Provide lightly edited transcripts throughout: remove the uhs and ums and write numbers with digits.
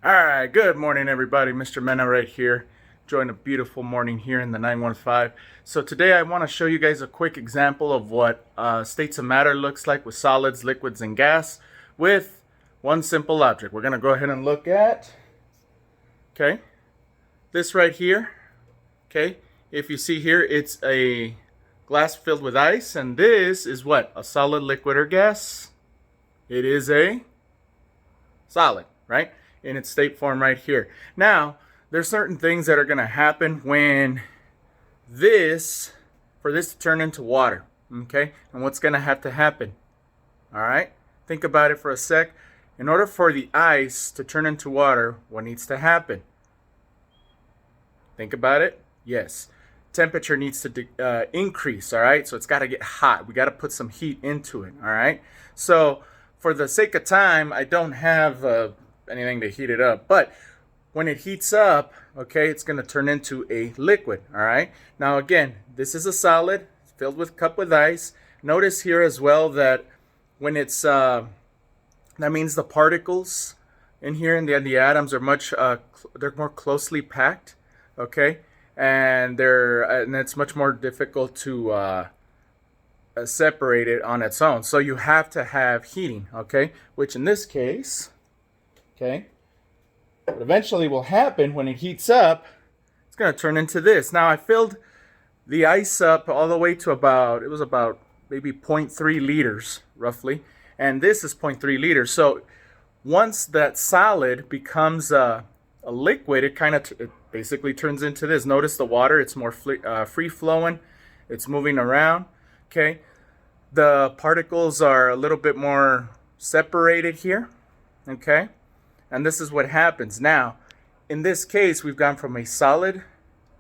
All right, good morning, everybody. Mr. Mena right here. Enjoying a beautiful morning here in the 915. So today I want to show you guys a quick example of what states of matter looks like with solids, liquids, and gas with one simple object. We're going to go ahead and look at, okay, this right here. Okay, if you see here, it's a glass filled with ice, and this is what? A solid, liquid, or gas? It is a solid, right? In its state form right here. Now, there's certain things that are going to happen when for this to turn into water, okay? And what's going to have to happen, all right? Think about it for a sec. In order for the ice to turn into water, what needs to happen? Think about it. Yes. Temperature needs to increase, all right? So it's got to get hot. We got to put some heat into it, all right? So for the sake of time, I don't have anything to heat it up, but when it heats up, okay, it's going to turn into a liquid, all right? Now again, this is a solid filled with cup with ice. Notice here as well that when it's that means the particles in here and the atoms are they're more closely packed, okay? And it's much more difficult to separate it on its own. So you have to have heating, okay? Which in this case, okay, what eventually will happen when it heats up, it's going to turn into this. Now I filled the ice up all the way to about maybe 0.3 liters roughly, and this is 0.3 liters. So once that solid becomes a liquid, it basically turns into this. Notice the water, it's more free flowing, it's moving around, okay? The particles are a little bit more separated here, okay? And this is what happens. Now, in this case, we've gone from a solid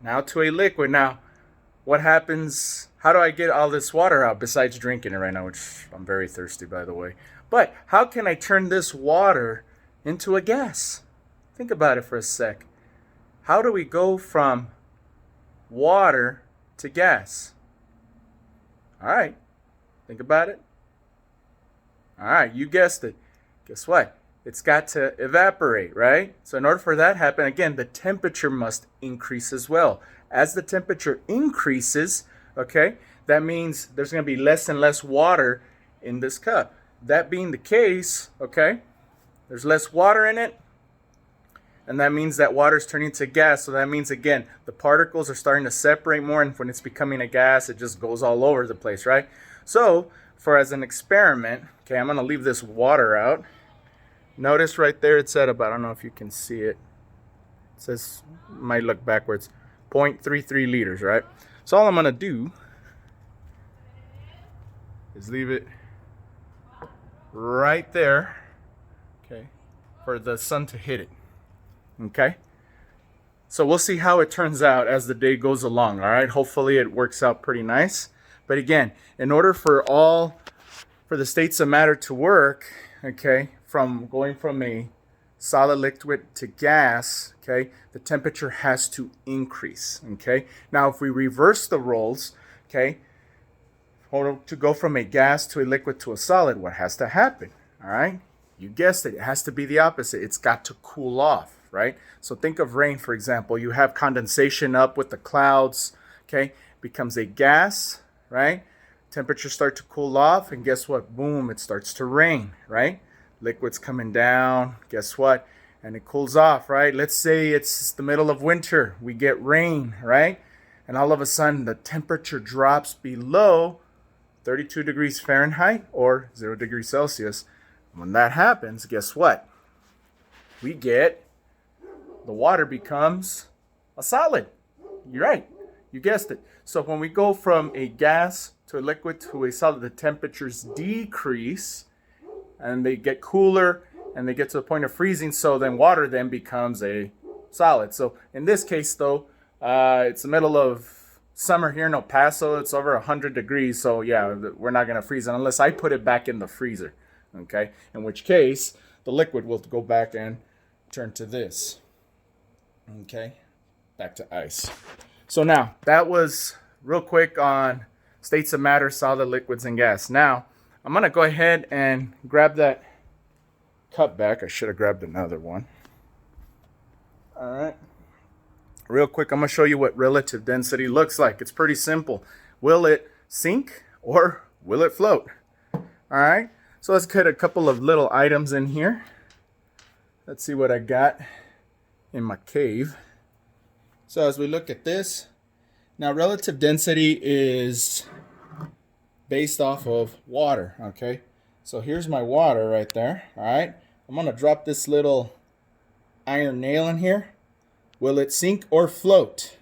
now to a liquid. Now, what happens? How do I get all this water out besides drinking it right now, which I'm very thirsty, by the way. But how can I turn this water into a gas? Think about it for a sec. How do we go from water to gas? All right, think about it. All right, you guessed it. Guess what? It's got to evaporate, right? So in order for that to happen, again, the temperature must increase as well. As the temperature increases, okay, that means there's going to be less and less water in this cup. That being the case, okay, there's less water in it, and that means that water is turning to gas. So that means, again, the particles are starting to separate more, and when it's becoming a gas, it just goes all over the place, right? So as an experiment, okay, I'm going to leave this water out. Notice right there it said about, I don't know if you can see it. It says, might look backwards, 0.33 liters, right? So all I'm going to do is leave it right there, okay, for the sun to hit it, okay? So we'll see how it turns out as the day goes along, all right? Hopefully it works out pretty nice. But again, in order for the states of matter to work, okay, from going from a solid liquid to gas, okay, the temperature has to increase, okay? Now, if we reverse the roles, okay, to go from a gas to a liquid to a solid, what has to happen, all right? You guessed it, it has to be the opposite. It's got to cool off, right? So think of rain, for example. You have condensation up with the clouds, okay, becomes a gas, right? Temperatures start to cool off, and guess what? Boom, it starts to rain, right? Liquid's coming down, guess what? And it cools off, right? Let's say it's the middle of winter, we get rain, right? And all of a sudden the temperature drops below 32 degrees Fahrenheit or 0 degrees Celsius. When that happens, guess what? We get, the water becomes a solid. You're right, you guessed it. So when we go from a gas to a liquid to a solid, the temperatures decrease, and they get cooler, and they get to the point of freezing, so then water then becomes a solid. So in this case, though, it's the middle of summer here in El Paso. It's over 100 degrees, so yeah, we're not going to freeze it unless I put it back in the freezer, okay? In which case, the liquid will go back and turn to this, okay? Back to ice. So now, that was real quick on states of matter, solid, liquids, and gas. Now, I'm going to go ahead and grab that cup back. I should have grabbed another one. All right. Real quick, I'm going to show you what relative density looks like. It's pretty simple. Will it sink or will it float? All right. So let's cut a couple of little items in here. Let's see what I got in my cave. So as we look at this, now relative density is based off of water, okay? So here's my water right there, all right? I'm gonna drop this little iron nail in here. Will it sink or float?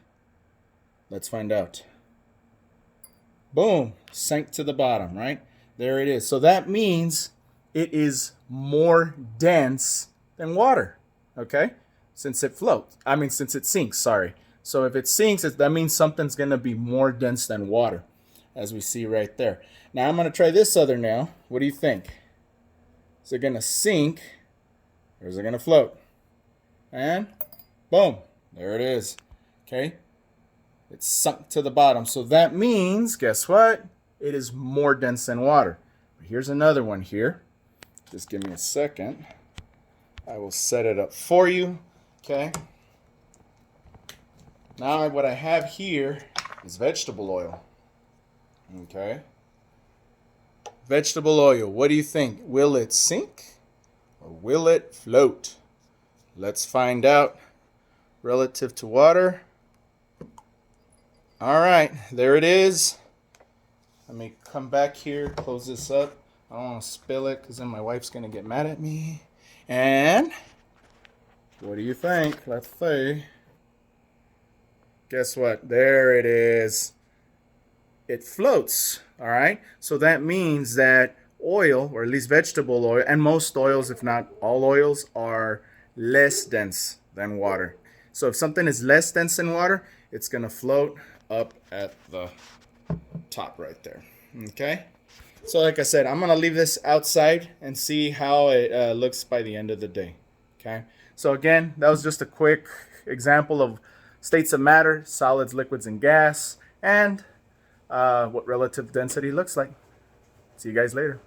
Let's find out. Boom, sank to the bottom, right? There it is. So that means it is more dense than water, okay? Since it floats, since it sinks, sorry. So if it sinks, that means something's gonna be more dense than water, as we see right there. Now I'm gonna try this other nail. What do you think? Is it gonna sink or is it gonna float? And boom, there it is, okay? It's sunk to the bottom. So that means, guess what? It is more dense than water. Here's another one here. Just give me a second. I will set it up for you, okay? Now what I have here is vegetable oil, okay? Vegetable oil, what do you think? Will it sink or will it float? Let's find out. Relative to water. All right, there it is. Let me come back here, close this up. I don't want to spill it because then my wife's going to get mad at me. And what do you think? Let's see. Guess what? There it is. It floats. All right. So that means that oil, or at least vegetable oil, and most oils, if not all oils, are less dense than water. So if something is less dense than water, it's going to float up at the top right there. Okay. So like I said, I'm going to leave this outside and see how it looks by the end of the day. Okay. So again, that was just a quick example of states of matter, solids, liquids, and gas, and what relative density looks like. See you guys later.